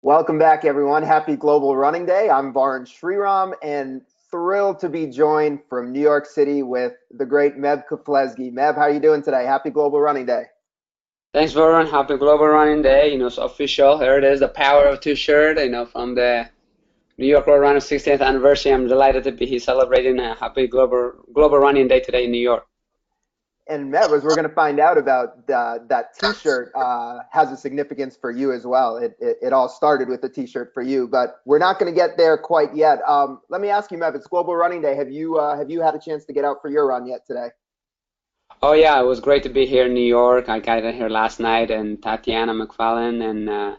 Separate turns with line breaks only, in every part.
Welcome back, everyone. Happy Global Running Day. I'm Varun Sriram and thrilled to be joined from New York City with the great Meb Keflezighi. Meb, how are you doing today? Happy Global Running Day.
Thanks, Varun. Happy Global Running Day. It's official. Here it is, the power of T-shirt. From the New York Road Runner 60th anniversary. I'm delighted to be here celebrating a happy Global Running Day today in New York.
And Meb, as we're going to find out about that T-shirt, has a significance for you as well. It all started with the T-shirt for you, but we're not going to get there quite yet. Let me ask you, Meb, it's Global Running Day. Have you had a chance to get out for your run yet today?
Oh yeah, it was great to be here in New York. I got in here last night, and Tatiana McFarlane and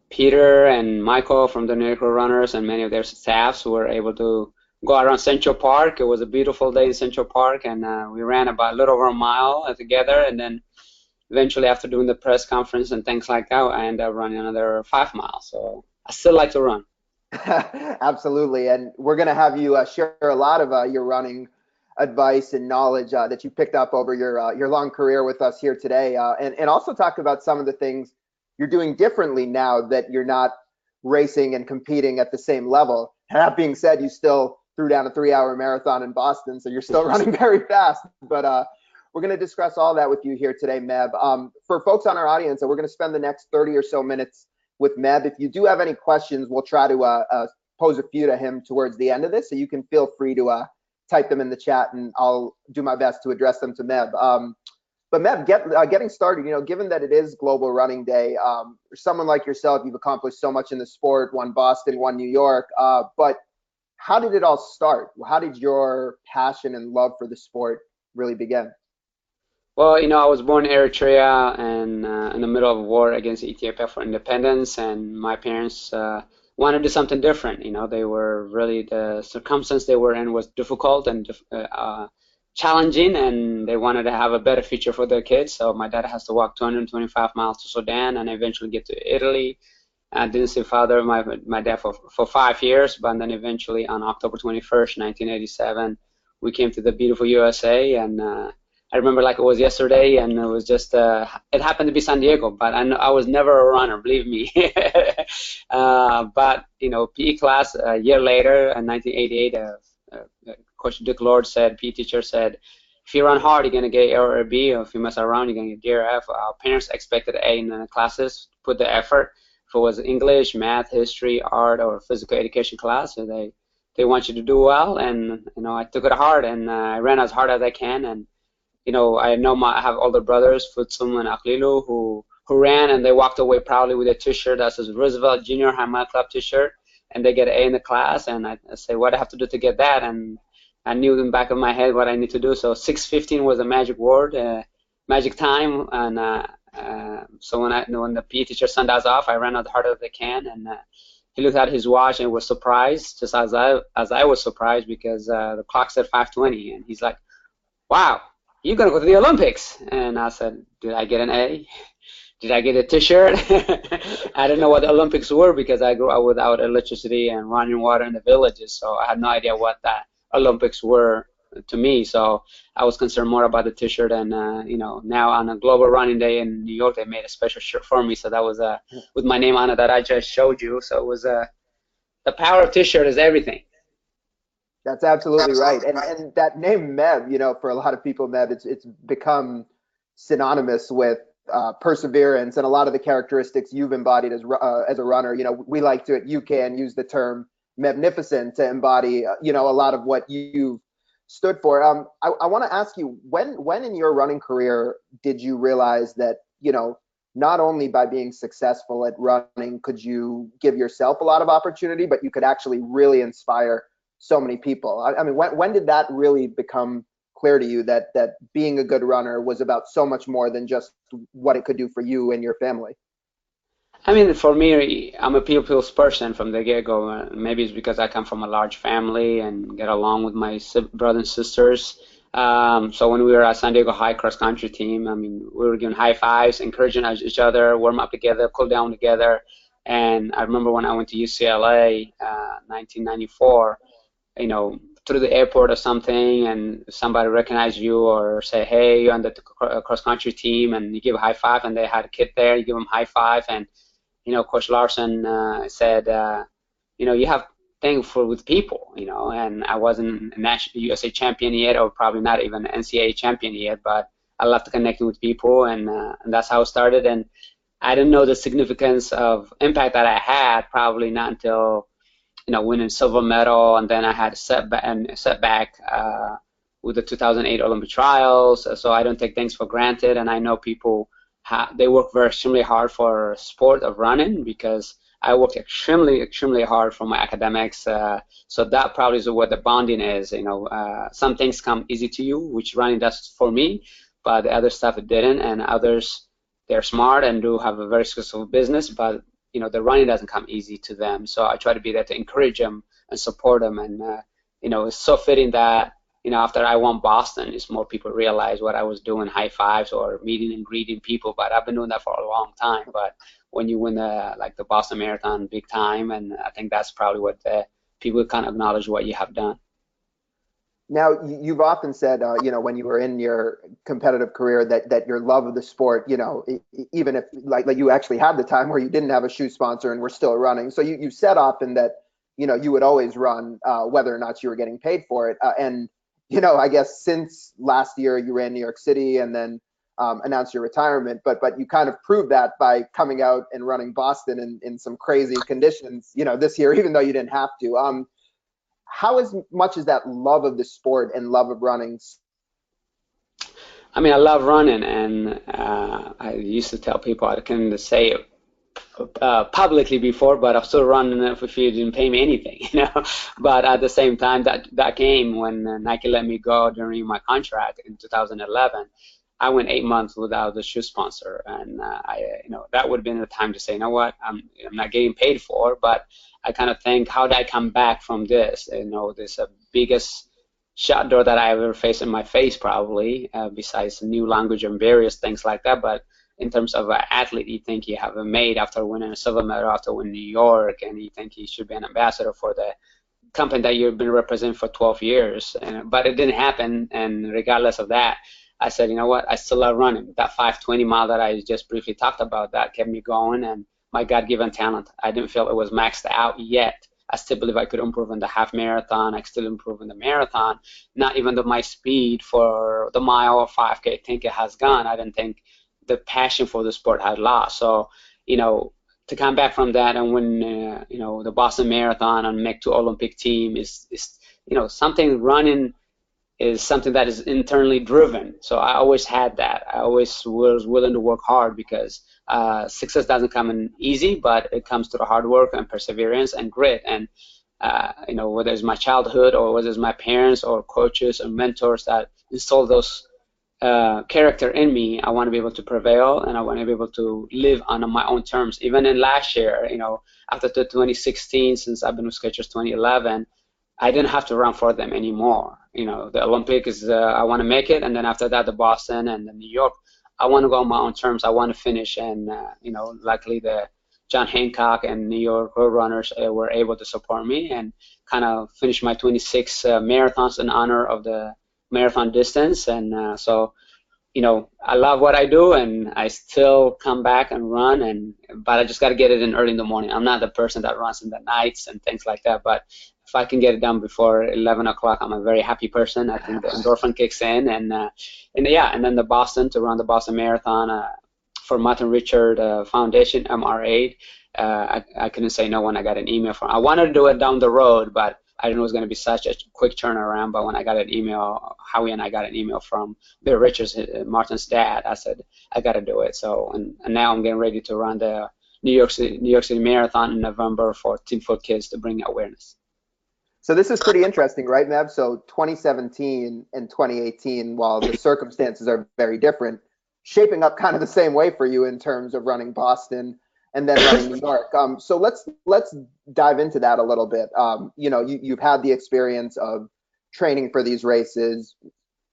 Peter and Michael from the New York Road Runners and many of their staffs were able to go around Central Park. It was a beautiful day in Central Park, and we ran about a little over a mile together, and then eventually after doing the press conference and things like that, I ended up running another 5 miles. So I still like to run.
Absolutely. And we're going to have you share a lot of your running advice and knowledge that you picked up over your long career with us here today, and also talk about some of the things you're doing differently now that you're not racing and competing at the same level. That being said, you still threw down a 3-hour marathon in Boston, so you're still running very fast. But we're going to discuss all that with you here today, Meb. For folks on our audience, we're going to spend the next 30 or so minutes with Meb. If you do have any questions, we'll try to pose a few to him towards the end of this, so you can feel free to type them in the chat, and I'll do my best to address them to Meb. But Meb, getting started, given that it is Global Running Day, for someone like yourself, you've accomplished so much in the sport, one Boston, one New York, but how did it all start? How did your passion and love for the sport really begin?
Well, I was born in Eritrea and in the middle of a war against Ethiopia for independence, and my parents wanted to do something different. They were really, the circumstance they were in was difficult and challenging, and they wanted to have a better future for their kids. So my dad has to walk 225 miles to Sudan and eventually get to Italy. I didn't see my dad for 5 years, but then eventually on October 21st, 1987, we came to the beautiful USA, and I remember like it was yesterday, and it was just it happened to be San Diego, but I was never a runner, believe me. But PE class a year later in 1988, Coach Dick Lord said, PE teacher said, if you run hard, you're gonna get A or a B, or if you mess around, you're gonna get D or F. Our parents expected A in the classes, put the effort. If it was English, math, history, art, or physical education class, so they want you to do well, and I took it hard, and I ran as hard as I can, and I have older brothers, Futsum and Aklilu, who ran, and they walked away proudly with a T-shirt that says Roosevelt Junior High Mile Club T-shirt, and they get an A in the class, and I say, what do I have to do to get that? And I knew in the back of my head what I need to do. So 6:15 was a magic word, magic time, and so when the PE teacher sent us off, I ran as hard as I can, and he looked at his watch and was surprised, just as I was surprised, because the clock said 5:20, and he's like, wow, you're gonna go to the Olympics. And I said, did I get an A? Did I get a T-shirt? I didn't know what the Olympics were because I grew up without electricity and running water in the villages, so I had no idea what the Olympics were to me. So I was concerned more about the T-shirt, and now on a Global Running Day in New York, they made a special shirt for me, so that was with my name on it that I just showed you. So it was the power of T-shirt is everything.
That's absolutely right. And that name Meb, for a lot of people, Meb, it's become synonymous with perseverance and a lot of the characteristics you've embodied as a runner. We like to at UCAN use the term magnificent to embody a lot of what you stood for. I want to ask you, when in your running career did you realize that not only by being successful at running could you give yourself a lot of opportunity, but you could actually really inspire so many people? I mean, when did that really become clear to you that being a good runner was about so much more than just what it could do for you and your family?
I mean, for me, I'm a people's person from the get-go. Maybe it's because I come from a large family and get along with my brothers and sisters. So when we were at San Diego High cross country team, I mean, we were giving high fives, encouraging each other, warm up together, cool down together. And I remember when I went to UCLA, 1994, through the airport or something, and somebody recognize you or say, hey, you're on the cross country team, and you give a high five, and they had a kid there, you give them high five, and Coach Larson said, you have thankful with people, and I wasn't a national USA champion yet, or probably not even an NCAA champion yet, but I love to connecting with people, and that's how it started. And I didn't know the significance of impact that I had probably not until winning silver medal, and then I had a setback with the 2008 Olympic trials. So I don't take things for granted, and I know people they work very extremely hard for sport of running, because I worked extremely hard for my academics. So that probably is what the bonding is. Some things come easy to you, which running does for me, but the other stuff it didn't, and others, they're smart and do have a very successful business, but the running doesn't come easy to them. So I try to be there to encourage them and support them. And it's so fitting that after I won Boston, it's more people realize what I was doing, high fives or meeting and greeting people. But I've been doing that for a long time. But when you win the Boston Marathon big time, and I think that's probably what people kind of acknowledge what you have done.
Now, you've often said, when you were in your competitive career, that your love of the sport, even if like you actually had the time where you didn't have a shoe sponsor and were still running. So you said often that, you would always run whether or not you were getting paid for it. And, I guess since last year you ran New York City and then announced your retirement, but you kind of proved that by coming out and running Boston in some crazy conditions, this year, even though you didn't have to. How as much is that love of the sport and love of running?
I mean, I love running, and I used to tell people I couldn't say it publicly before, but I'm still running if you didn't pay me anything, But at the same time, that came when Nike let me go during my contract in 2011. I went 8 months without the shoe sponsor, and that would have been the time to say, what, I'm not getting paid for, but I kind of think, how did I come back from this? This biggest shut door that I ever faced in my face, probably, besides new language and various things like that. But in terms of an athlete, you think you have a made after winning a silver medal, after winning New York, and you think you should be an ambassador for the company that you've been representing for 12 years. But it didn't happen, and regardless of that, I said, what, I still love running. That 520 mile that I just briefly talked about, that kept me going, and my God-given talent. I didn't feel it was maxed out yet. I still believe I could improve in the half marathon. I still improve in the marathon. Not even though my speed for the mile or 5K, I think it has gone. I didn't think the passion for the sport had lost. So, to come back from that and win, the Boston Marathon and make to Olympic team is something. Running is something that is internally driven. So I always had that. I always was willing to work hard, because success doesn't come in easy, but it comes through hard work and perseverance and grit. And whether it's my childhood or whether it's my parents or coaches or mentors that install those character in me, I want to be able to prevail, and I want to be able to live on my own terms. Even in last year, after the 2016, since I've been with Skechers 2011, I didn't have to run for them anymore. The Olympic is, I want to make it, and then after that, the Boston and the New York, I want to go on my own terms. I want to finish, and luckily the John Hancock and New York road runners were able to support me and kind of finish my 26 marathons in honor of the marathon distance. And so, I love what I do, and I still come back and run, but I just got to get it in early in the morning. I'm not the person that runs in the nights and things like that, but if I can get it done before 11 o'clock, I'm a very happy person. I think the endorphin kicks in, and then the Boston, to run the Boston Marathon for Martin Richard Foundation, MR8. I couldn't say no when I got an email from. I wanted to do it down the road, but I didn't know it was going to be such a quick turnaround. But when I got an email, Howie and I got an email from Bill Richards, Martin's dad, I said, I got to do it. So, and now I'm getting ready to run the New York City Marathon in November for Team for Kids to bring awareness.
So this is pretty interesting, right, Meb? So 2017 and 2018, while the circumstances are very different, shaping up kind of the same way for you in terms of running Boston and then running New York. So let's dive into that a little bit. You've had the experience of training for these races,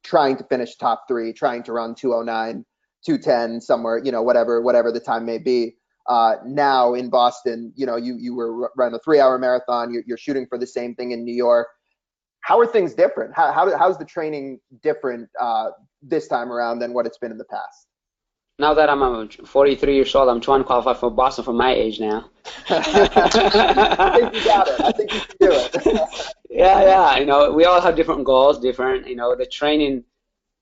trying to finish top three, trying to run 209, 210, somewhere, whatever the time may be. Now in Boston, you were running a 3-hour marathon. You're shooting for the same thing in New York. How are things different? How's the training different this time around than what it's been in the past?
Now that I'm 43 years old, I'm trying to qualify for Boston for my age now.
I think you got it. I think you can do it.
Yeah, yeah. We all have different goals, different, the training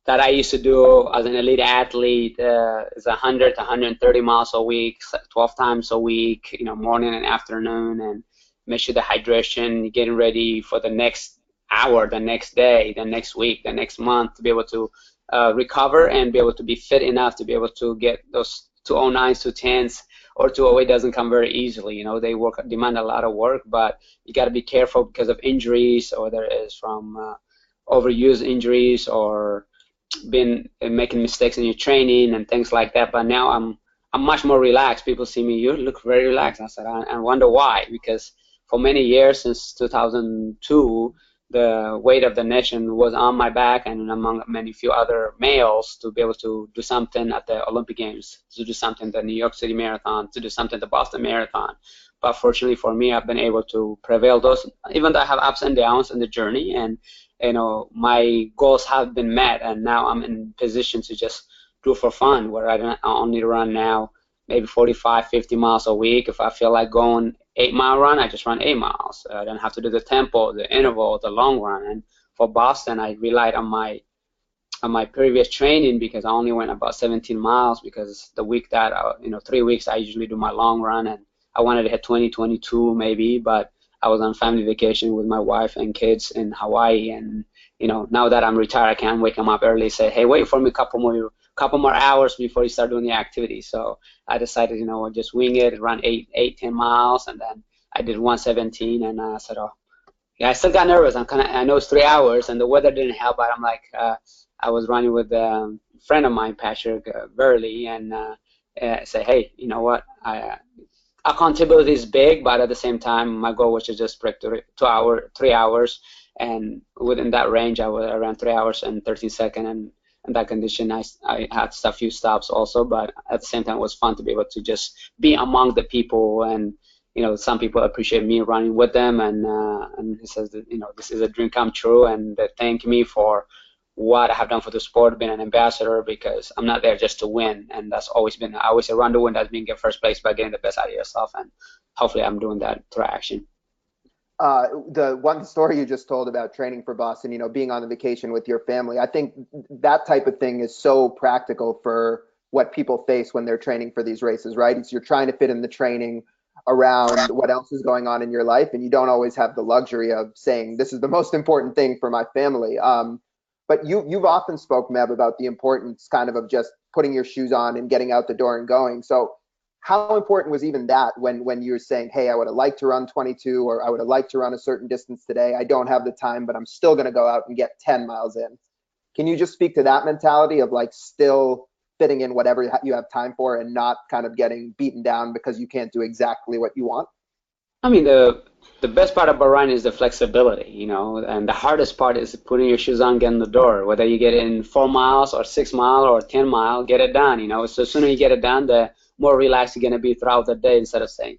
that I used to do as an elite athlete is 100 to 130 miles a week, 12 times a week, morning and afternoon, and make sure the hydration, getting ready for the next hour, the next day, the next week, the next month to be able to recover and be able to be fit enough to be able to get those 209s, 210s, or 208 doesn't come very easily. They demand a lot of work, but you got to be careful because of injuries, or there is from overuse injuries or been making mistakes in your training and things like that. But now I'm much more relaxed. People see me, you look very relaxed. I said, I wonder why, because for many years since 2002, the weight of the nation was on my back and among many few other males to be able to do something at the Olympic Games, to do something at the New York City Marathon, to do something at the Boston Marathon. But fortunately for me, I've been able to prevail those, even though I have ups and downs in the journey. And my goals have been met, and now I'm in position to just do for fun, where I only run now maybe 45, 50 miles a week. If I feel like going 8 mile run, I just run 8 miles. I don't have to do the tempo, the interval, the long run. And for Boston, I relied on my previous training because I only went about 17 miles because the week that 3 weeks I usually do my long run, and I wanted to hit 20, 22 maybe, but I was on family vacation with my wife and kids in Hawaii, and now that I'm retired, I can't wake them up early and say, hey, wait for me a couple more hours before you start doing the activity. So I decided, just wing it, run 10 miles, and then I did 117, and I said, oh, yeah, I still got nervous. I know it's 3 hours, and the weather didn't help, but I'm like, I was running with a friend of mine, Patrick Burley, and say, hey, you know what? Accountability is big, but at the same time, my goal was to just break 3 hours, and within that range, I was around 3 hours and 13 seconds, and in that condition, I had a few stops also, but at the same time, it was fun to be able to just be among the people, and some people appreciate me running with them, and he says that this is a dream come true, and they thank me for what I have done for the sport, being an ambassador, because I'm not there just to win, and that's always been, I always say run to win, that's being get first place by getting the best out of yourself, and hopefully I'm doing that through action.
The one story you just told about training for Boston, being on the vacation with your family, I think that type of thing is so practical for what people face when they're training for these races, right? It's you're trying to fit in the training around what else is going on in your life, and you don't always have the luxury of saying this is the most important thing for my family. But you've often spoke, Meb, about the importance kind of just putting your shoes on and getting out the door and going. So how important was even that when you were saying, hey, I would have liked to run 22, or I would have liked to run a certain distance today. I don't have the time, but I'm still going to go out and get 10 miles in. Can you just speak to that mentality of like still fitting in whatever you have time for and not kind of getting beaten down because you can't do exactly what you want?
I mean, the best part about running is the flexibility, and the hardest part is putting your shoes on, getting the door. Whether you get in 4 miles or 6 mile or 10 mile, get it done. So the sooner you get it done, the more relaxed you're gonna be throughout the day instead of saying,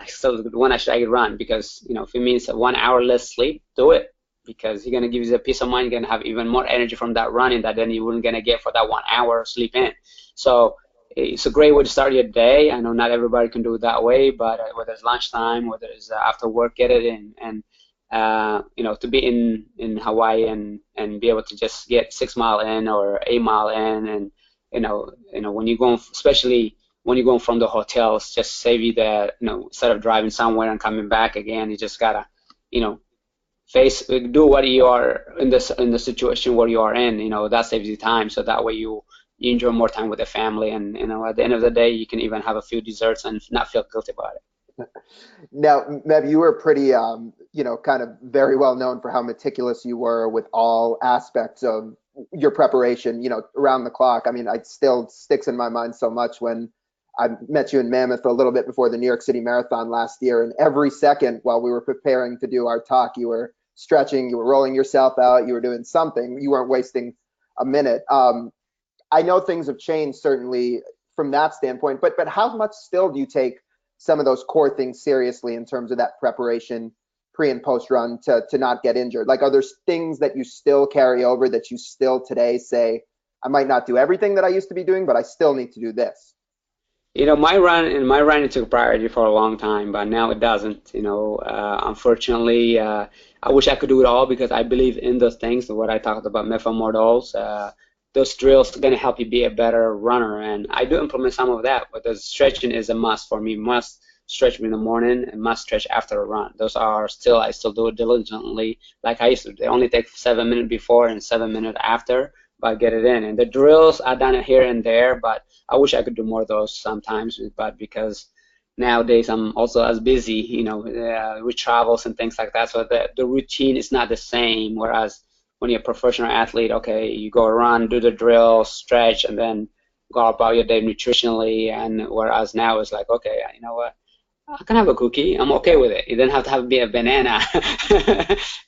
so when should I run? Because if it means 1 hour less sleep, do it, because you're gonna give you the peace of mind. You're gonna have even more energy from that running that then you wouldn't gonna get for that 1 hour sleep in. So it's a great way to start your day. I know not everybody can do it that way, but whether it's lunchtime, whether it's after work, get it in. And to be in Hawaii and be able to just get 6 mile in or 8 mile in, and when you're going, especially when you're going from the hotels, just save you the instead of driving somewhere and coming back again, you just gotta do what you are in the situation where you are in. That saves you time, so that way you enjoy more time with the family, and at the end of the day you can even have a few desserts and not feel guilty about it.
Now, Meb, you were pretty kind of very well known for how meticulous you were with all aspects of your preparation, around the clock. I mean, it still sticks in my mind so much when I met you in Mammoth a little bit before the New York City Marathon last year, and every second while we were preparing to do our talk, you were stretching, you were rolling yourself out, you were doing something, you weren't wasting a minute. I know things have changed certainly from that standpoint, but how much still do you take some of those core things seriously in terms of that preparation pre and post run to not get injured? Like, are there things that you still carry over that you still today say, I might not do everything that I used to be doing, but I still need to do this?
You know, my running took priority for a long time, but now it doesn't. You know, unfortunately, I wish I could do it all because I believe in those things. What I talked about, models, those drills are going to help you be a better runner, and I do implement some of that. But the stretching is a must for me. Must stretch in the morning and must stretch after a run. Those are still I still do it diligently, like I used to. They only take 7 minutes before and 7 minutes after, but I get it in. And the drills I done it here and there, but I wish I could do more of those sometimes, but because nowadays I'm also as busy, you know, with travels and things like that, so the routine is not the same. Whereas when you're a professional athlete, okay, you go run, do the drill, stretch, and then go about your day nutritionally. And whereas now it's like, okay, you know what? I can have a cookie. I'm okay with it. You don't have to be a banana,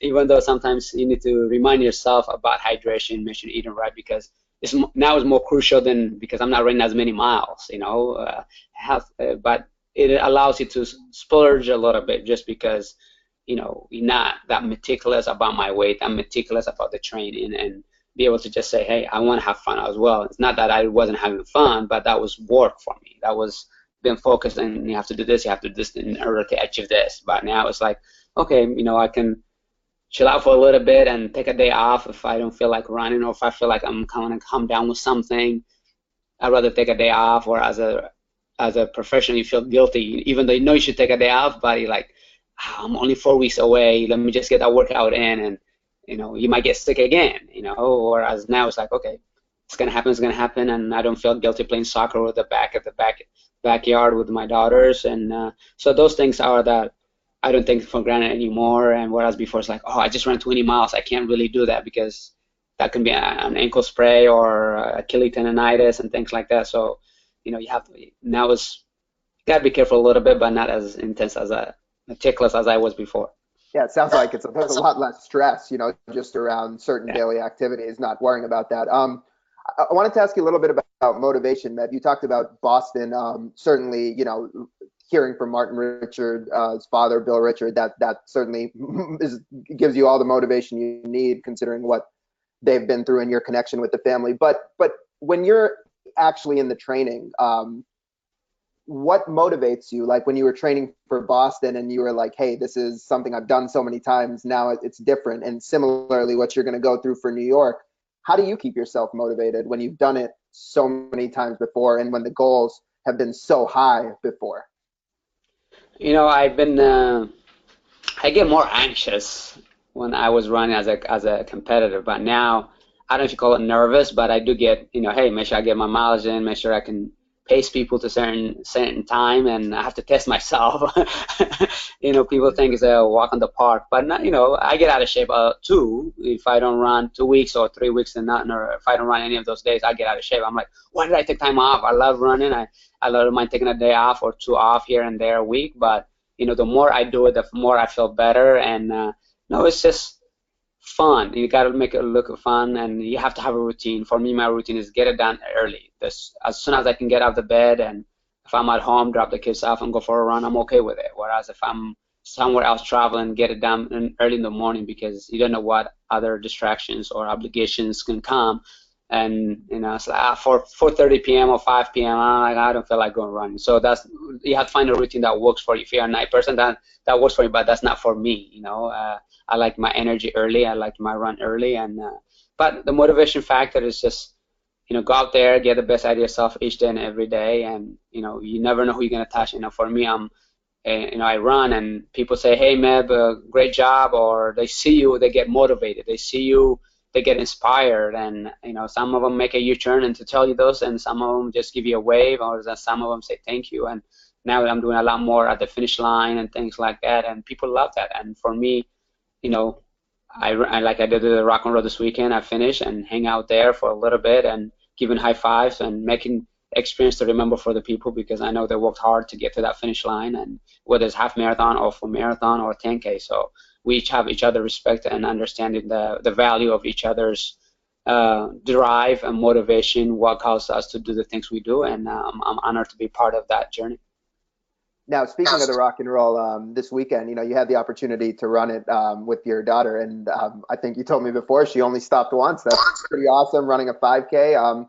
even though sometimes you need to remind yourself about hydration, make sure you're eating right because now it's more crucial than because I'm not running as many miles, you know. But it allows you to splurge a little bit just because, you know, you're not that meticulous about my weight. I'm meticulous about the training and be able to just say, hey, I want to have fun as well. It's not that I wasn't having fun, but that was work for me. That was being focused and you have to do this, you have to do this in order to achieve this. But now it's like, okay, you know, I can chill out for a little bit and take a day off if I don't feel like running or if I feel like I'm kind of come down with something. I'd rather take a day off. Or as a professional, you feel guilty, even though you know you should take a day off, but you're like, oh, I'm only 4 weeks away. Let me just get that workout in, and you know, you might get sick again. You know, whereas now it's like, okay, it's gonna happen, and I don't feel guilty playing soccer with the backyard with my daughters, and so those things are that I don't take for granted anymore. And whereas before it's like, oh, I just ran 20 miles, I can't really do that because that can be an ankle spray or Achilles tendonitis and things like that. So, you know, you have to now is got to be careful a little bit, but not as intense as meticulous as I was before.
Yeah, it sounds like there's a lot less stress, you know, just around certain daily activities, not worrying about that. I wanted to ask you a little bit about motivation, Meb. You talked about Boston. Certainly, you know, hearing from Martin Richard, his father, Bill Richard, that certainly gives you all the motivation you need, considering what they've been through and your connection with the family. But when you're actually in the training, what motivates you? Like when you were training for Boston and you were like, hey, this is something I've done so many times, now it's different. And similarly, what you're going to go through for New York, how do you keep yourself motivated when you've done it so many times before and when the goals have been so high before?
You know, I get more anxious when I was running as a competitor, but now I don't know if you call it nervous, but I do get, you know, hey, make sure I get my mileage in, make sure I can pace people to certain time, and I have to test myself. You know, people think it's a walk in the park, but not, you know, I get out of shape too. If I don't run 2 weeks or 3 weeks and nothing, or if I don't run any of those days, I get out of shape. I'm like, why did I take time off? I love running. I love mind taking a day off or two off here and there a week, but you know, the more I do it, the more I feel better. And no, it's just fun. You got to make it look fun, and you have to have a routine. For me, my routine is get it done early. As soon as I can get out of bed, and if I'm at home, drop the kids off and go for a run, I'm okay with it. Whereas if I'm somewhere else traveling, get it done early in the morning because you don't know what other distractions or obligations can come. And you know, it's like 4:30 p.m. or 5 p.m. I don't feel like going running. So you have to find a routine that works for you. If you're a night person, that works for you, but that's not for me. You know, I like my energy early. I like my run early, and but the motivation factor is just, you know, go out there, get the best out of yourself each day and every day, and you know, you never know who you're gonna touch. You know, for me, you know, I run, and people say, "Hey, Meb, great job," or they see you, they get motivated. They see you, they get inspired, and you know, some of them make a U-turn and to tell you those, and some of them just give you a wave, or some of them say thank you. And now I'm doing a lot more at the finish line and things like that, and people love that. And for me, you know, I like I did the Rock and Roll this weekend. I finished and hang out there for a little bit and giving high fives and making experience to remember for the people, because I know they worked hard to get to that finish line, and whether it's half marathon or full marathon or 10K. So we each have each other respect and understanding the value of each other's drive and motivation, what causes us to do the things we do, and I'm honored to be part of that journey.
Now, speaking of the rock and roll, this weekend, you had the opportunity to run it with your daughter, and I think you told me before she only stopped once. That's pretty awesome, running a 5K.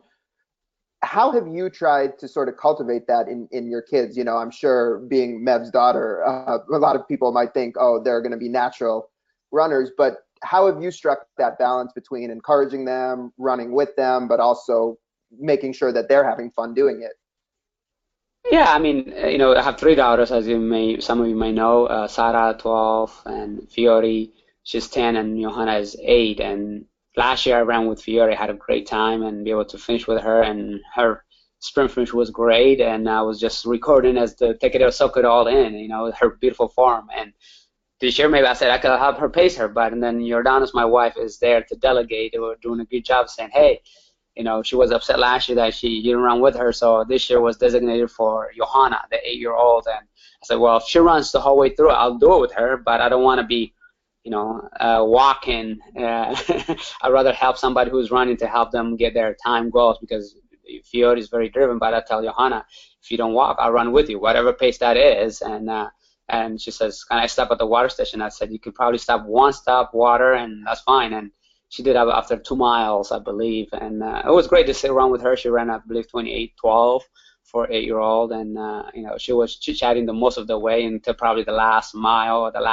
How have you tried to sort of cultivate that in your kids? I'm sure being Meb's daughter, a lot of people might think, oh, they're going to be natural runners, but how have you struck that balance between encouraging them, running with them, but also making sure that they're having fun doing it?
Yeah, I mean, I have three daughters, as some of you may know. Sarah, 12, and Fiore, she's 10, and Johanna is 8. And last year I ran with Fiore, had a great time, and be able to finish with her, and her sprint finish was great. And I was just recording as to take it or soak it all in, her beautiful form. And this year maybe I said I could have her pace her, but and then Jordanis, my wife, is there to delegate. They were doing a good job saying, hey, she was upset last year that she didn't run with her, so this year was designated for Johanna, the 8-year-old. And I said, well, if she runs the whole way through, I'll do it with her, but I don't want to be, walking. I'd rather help somebody who's running to help them get their time goals, because Fiore is very driven. But I tell Johanna, if you don't walk, I'll run with you, whatever pace that is. And she says, can I stop at the water station? I said, you could probably stop one stop, water, and that's fine. And she did after 2 miles, I believe. And it was great to sit around with her. She ran, I believe, 28:12 for 8-year-old. And, she was chit-chatting the most of the way until probably the last mile, or not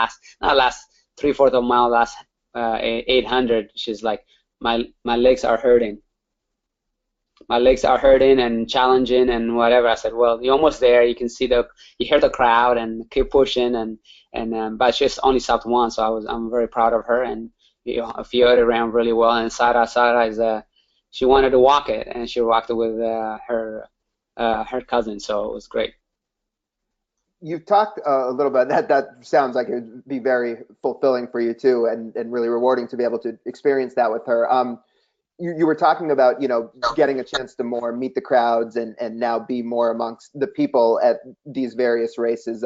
last 3/4 of a mile, last 800. She's like, my legs are hurting. My legs are hurting and challenging and whatever. I said, well, you're almost there. You can see you hear the crowd, and keep pushing. But she's only stopped once, so I'm very proud of her. And Fiore ran really well, and Sarah is she wanted to walk it, and she walked it with her cousin, so it was great.
You've talked a little bit that sounds like it would be very fulfilling for you too, and really rewarding to be able to experience that with her. You were talking about getting a chance to more meet the crowds and now be more amongst the people at these various races.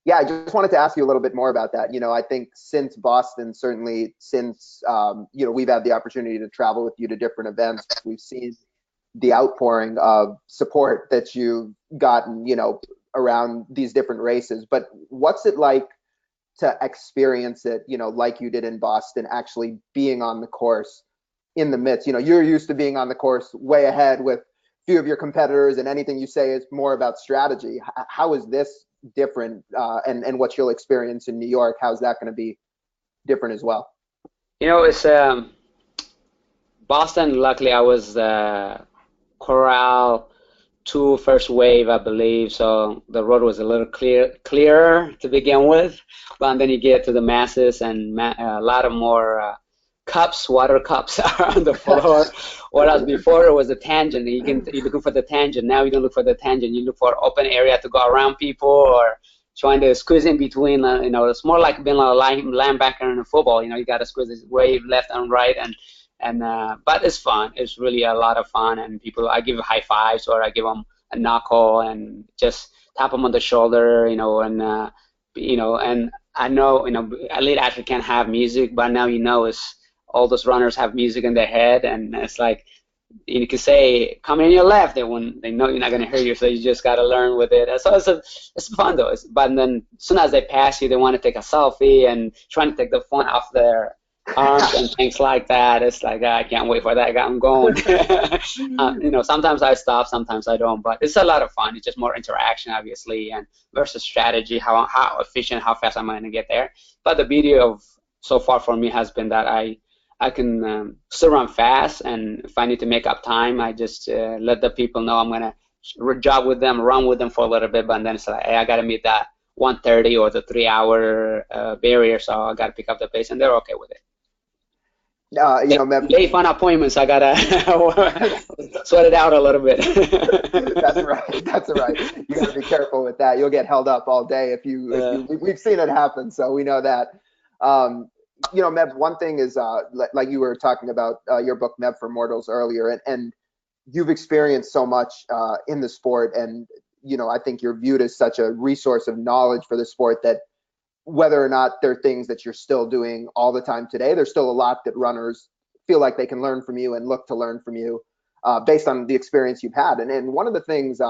Yeah, I just wanted to ask you a little bit more about that. I think since Boston, certainly since we've had the opportunity to travel with you to different events, we've seen the outpouring of support that you've gotten, around these different races. But what's it like to experience it, like you did in Boston, actually being on the course in the midst? You're used to being on the course way ahead with a few of your competitors, and anything you say is more about strategy. How is this different, and what you'll experience in New York? How's that going to be different as well?
It's Boston. Luckily, I was Corral 2 first wave, I believe, so the road was a little clearer to begin with. But then you get to the masses, and a lot of more water cups are on the floor. Whereas before it was a tangent. You're looking for the tangent. Now you don't look for the tangent. You look for open area to go around people, or trying to squeeze in between. It's more like being a linebacker in a football. You got to squeeze this wave left and right, but it's fun. It's really a lot of fun, and people, I give high fives, or I give them a knuckle and just tap them on the shoulder, and I know, elite athlete can't have music, but now it's all those runners have music in their head, and it's like you can say, "Come in your left," when they know you're not gonna hear you, so you just gotta learn with it. So it's fun though. But then as soon as they pass you, they want to take a selfie and trying to take the phone off their arms and things like that. It's like I can't wait for that. I'm going. Sometimes I stop, sometimes I don't, but it's a lot of fun. It's just more interaction, obviously, and versus strategy. How efficient, how fast am I going to get there? But the beauty of so far for me has been that I can still run fast, and if I need to make up time, I just let the people know I'm going to jog with them, run with them for a little bit, but then it's like, hey, I got to meet that 1:30 or the 3-hour barrier, so I got to pick up the pace, and they're okay with it.
Meb,
late fun appointments, I gotta sweat it out a little bit.
That's right. That's right. You gotta be careful with that. You'll get held up all day if you. We've seen it happen, so we know that. Meb, one thing is like you were talking about your book Meb for Mortals earlier, and you've experienced so much in the sport, and I think you're viewed as such a resource of knowledge for the sport that, whether or not there are things that you're still doing all the time today, there's still a lot that runners feel like they can learn from you and look to learn from you. based on the experience you've had. And one of the things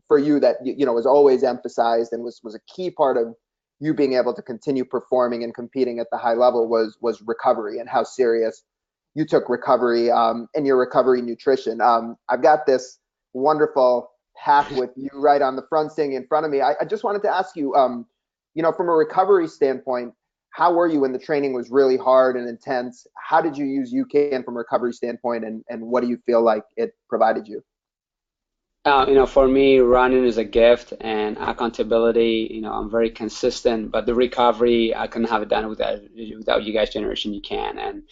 for you that was always emphasized and was a key part of you being able to continue performing and competing at the high level was recovery, and how serious you took recovery and your recovery nutrition. I've got this wonderful hat with you right on the front, sitting in front of me. I just wanted to ask you, from a recovery standpoint, how were you when the training was really hard and intense? How did you use UCAN from a recovery standpoint, and what do you feel like it provided you?
For me, running is a gift, and accountability, I'm very consistent, but the recovery, I couldn't have it done without you guys' generation, you can. And,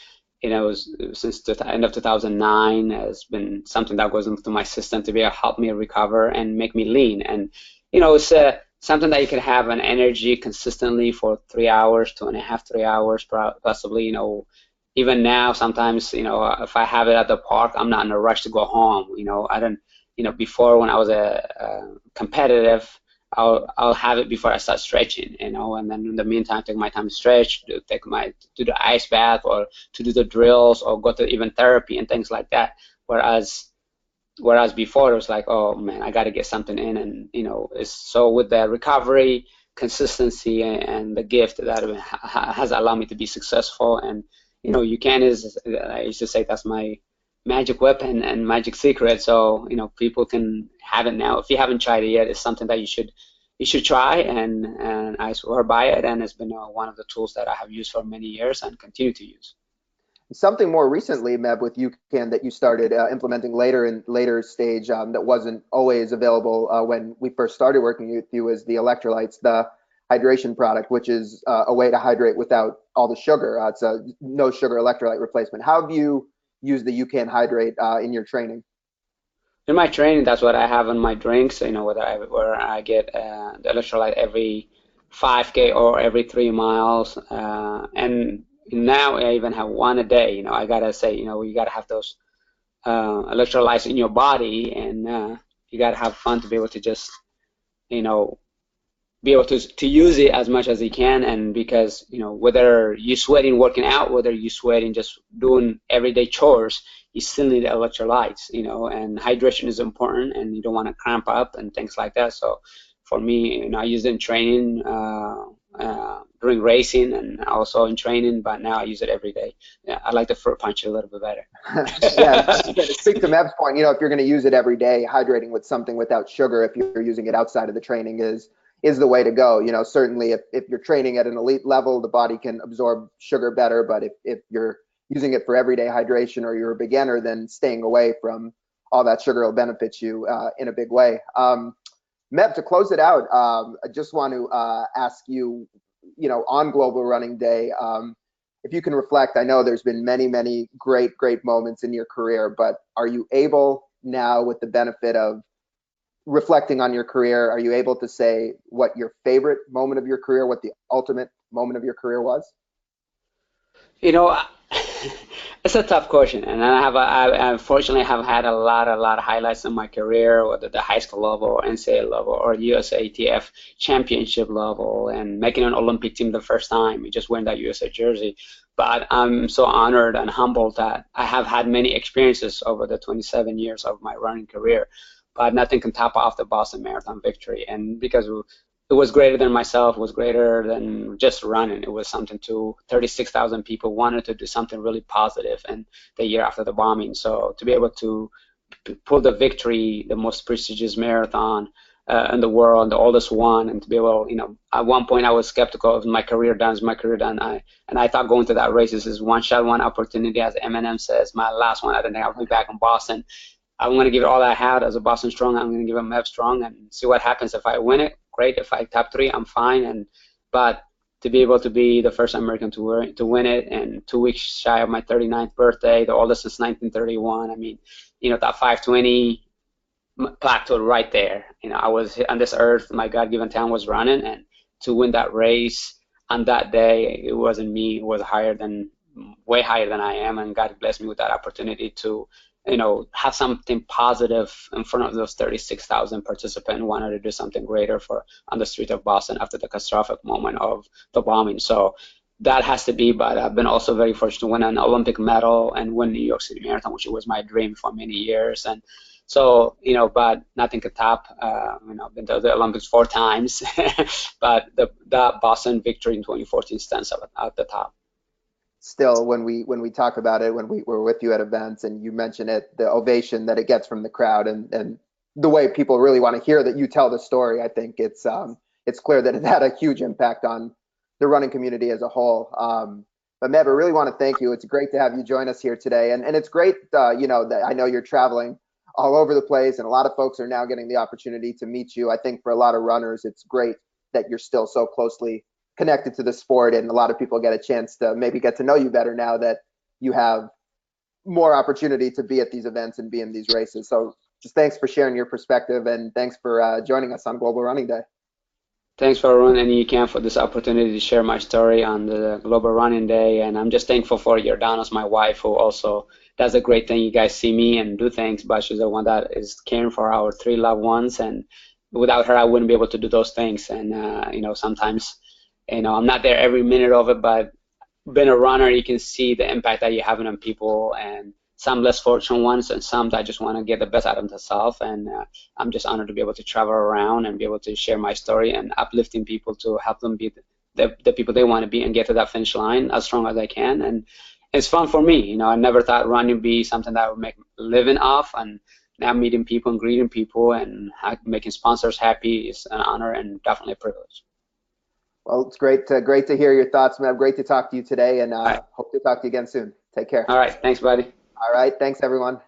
since the end of 2009 has been something that goes into my system to be able to help me recover and make me lean. And, it's something that you can have an energy consistently for 3 hours, 2.5, 3 hours, possibly, even now, sometimes, if I have it at the park, I'm not in a rush to go home. I don't, before, when I was a competitive, I'll have it before I start stretching, and then in the meantime, take my time to stretch, do the ice bath, or to do the drills, or go to even therapy and things like that. Whereas before, it was like, oh man, I got to get something in, and it's so with the recovery, consistency, and the gift that it has allowed me to be successful. And UCAN is, I used to say, that's my magic weapon and magic secret. So people can have it now. If you haven't tried it yet, it's something that you should try, and I swear by it. And it's been one of the tools that I have used for many years and continue to use.
Something more recently, Meb, with UCAN that you started implementing later stage that wasn't always available when we first started working with you, is the Electrolytes, the hydration product, which is a way to hydrate without all the sugar. It's a no sugar electrolyte replacement. How have you used the UCAN Hydrate in your training?
In my training, that's what I have in my drinks. Where I get the electrolyte every 5K or every 3 miles, and now I even have one a day. I gotta say, you gotta have those electrolytes in your body, and you gotta have fun to be able to just, be able to use it as much as you can. And because whether you sweating working out, whether you sweating just doing everyday chores, you still need electrolytes, and hydration is important, and you don't want to cramp up and things like that. So for me, I use it in training, during racing, and also in training, but now I use it every day. Yeah, I like the fruit punch a little bit better.
Yeah, to speak to Meb's point, if you're going to use it every day, hydrating with something without sugar, if you're using it outside of the training, is the way to go. Certainly if you're training at an elite level, the body can absorb sugar better, but if you're using it for everyday hydration, or you're a beginner, then staying away from all that sugar will benefit you in a big way. Meb, to close it out, I just want to ask you, on Global Running Day, if you can reflect. I know there's been many great moments in your career, but are you able now, with the benefit of reflecting on your career, are you able to say what your favorite moment of your career, what the ultimate moment of your career was?
It's a tough question, and I unfortunately have had a lot of highlights in my career, whether the high school level or NCAA level or USATF championship level, and making an Olympic team the first time, just wearing that USA jersey. But I'm so honored and humbled that I have had many experiences over the 27 years of my running career, but nothing can top off the Boston Marathon victory. And because it was greater than myself, was greater than just running. It was something 36,000 people wanted to do something really positive, and the year after the bombing. So to be able to pull the victory, the most prestigious marathon in the world, the oldest one, and to be able, at one point I was skeptical of my career done, is my career done? And I thought going to that race, this is one shot, one opportunity, as Eminem says, my last one. I didn't think I'll be back in Boston. I'm going to give it all I had as a Boston Strong. I'm going to give it Meb Strong and see what happens. If I win it, great. If I top 3, I'm fine. But to be able to be the first American to win it, and 2 weeks shy of my 39th birthday, the oldest since 1931. I mean, that 520 plateaued right there. I was on this earth, my God-given talent was running, and to win that race on that day, it wasn't me. It was way higher than I am, and God blessed me with that opportunity to have something positive in front of those 36,000 participants who wanted to do something greater on the street of Boston after the catastrophic moment of the bombing. So that has to be. But I've been also very fortunate to win an Olympic medal and win New York City Marathon, which was my dream for many years. And so, but nothing could top. I've been to the Olympics 4 times, but that Boston victory in 2014 stands up at the top.
Still, when we talk about it, when we were with you at events and you mention it, the ovation that it gets from the crowd, and the way people really want to hear that you tell the story, I think it's clear that it had a huge impact on the running community as a whole. But Meb, I really want to thank you. It's great to have you join us here today, and it's great, that I know you're traveling all over the place, and a lot of folks are now getting the opportunity to meet you. I think for a lot of runners, it's great that you're still so closely connected to the sport, and a lot of people get a chance to maybe get to know you better now that you have more opportunity to be at these events and be in these races. So just thanks for sharing your perspective, and thanks for joining us on Global Running Day.
Thanks for Arun and UCAN for this opportunity to share my story on the Global Running Day. And I'm just thankful for Jordanos, my wife, who also does a great thing. You guys see me and do things, but she's the one that is caring for our 3 loved ones. And without her, I wouldn't be able to do those things. And, sometimes, I'm not there every minute of it, but being a runner, you can see the impact that you're having on people, and some less fortunate ones, and some that just want to get the best out of themselves. And I'm just honored to be able to travel around and be able to share my story and uplifting people to help them be the people they want to be and get to that finish line as strong as I can. And it's fun for me. I never thought running would be something that I would make a living off, and now meeting people and greeting people and making sponsors happy is an honor and definitely a privilege.
Well, it's great to hear your thoughts, Meb. Great to talk to you today, and hope to talk to you again soon. Take care.
All right. Thanks, buddy.
All right. Thanks, everyone.